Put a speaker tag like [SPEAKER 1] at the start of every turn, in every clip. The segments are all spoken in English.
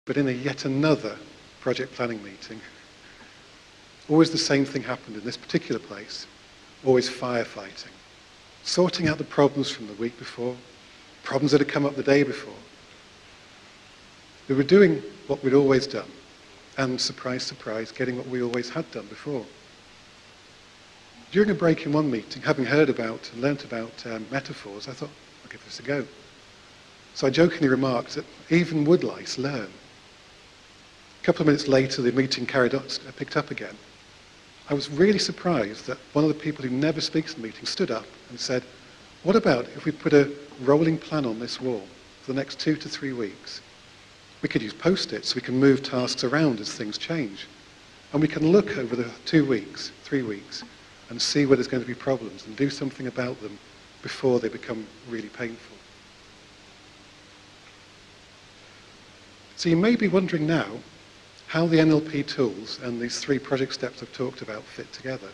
[SPEAKER 1] But in yet another project planning meeting, always the same thing happened in this particular place, always firefighting, sorting out the problems from the week before, problems that had come up the day before. We were doing what we'd always done, and surprise, surprise, getting what we always had done before. During a break in one meeting, having heard about and learnt about metaphors, I thought, I'll give this a go. So I jokingly remarked that even woodlice learn. A couple of minutes later, the meeting picked up again. I was really surprised that one of the people who never speaks in meetings stood up and said, what about if we put a rolling plan on this wall for the next 2 to 3 weeks? We could use post-its so we can move tasks around as things change. And we can look over the 2 weeks, 3 weeks, and see where there's going to be problems and do something about them before they become really painful. So you may be wondering now how the NLP tools and these 3 project steps I've talked about fit together.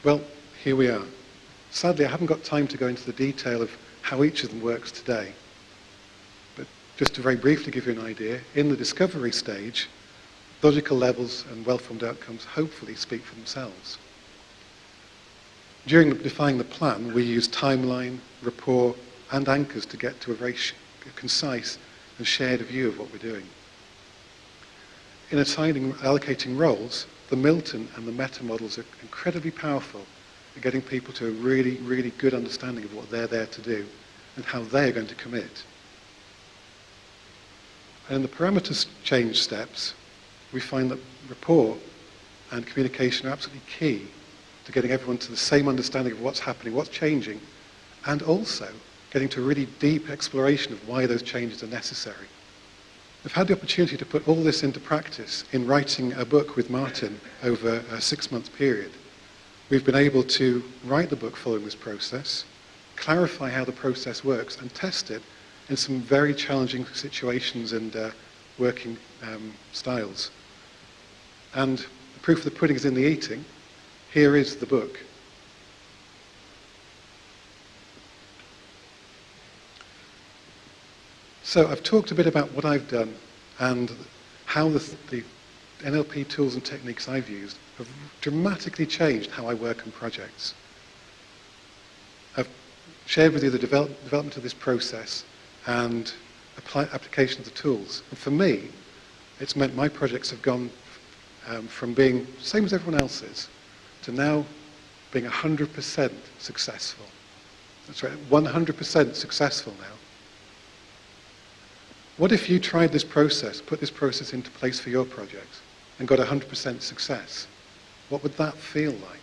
[SPEAKER 1] Well, here we are. Sadly, I haven't got time to go into the detail of how each of them works today. But just to very briefly give you an idea, in the discovery stage, logical levels and well-formed outcomes hopefully speak for themselves. During defining the plan, we use timeline, rapport, and anchors to get to a very concise and shared view of what we're doing. In allocating roles, the Milton and the meta models are incredibly powerful at getting people to a really, really good understanding of what they're there to do and how they're going to commit. And in the parameters change steps, we find that rapport and communication are absolutely key to getting everyone to the same understanding of what's happening, what's changing, and also getting to a really deep exploration of why those changes are necessary. I've had the opportunity to put all this into practice in writing a book with Martin over a 6-month period. We've been able to write the book following this process, clarify how the process works, and test it in some very challenging situations and working styles. And the proof of the pudding is in the eating. Here is the book. So I've talked a bit about what I've done and how the NLP tools and techniques I've used have dramatically changed how I work on projects. I've shared with you the development of this process and application of the tools. And for me, it's meant my projects have gone from being the same as everyone else's to now being 100% successful. That's right, 100% successful now. What if you tried this process, put this process into place for your project, and got 100% success? What would that feel like?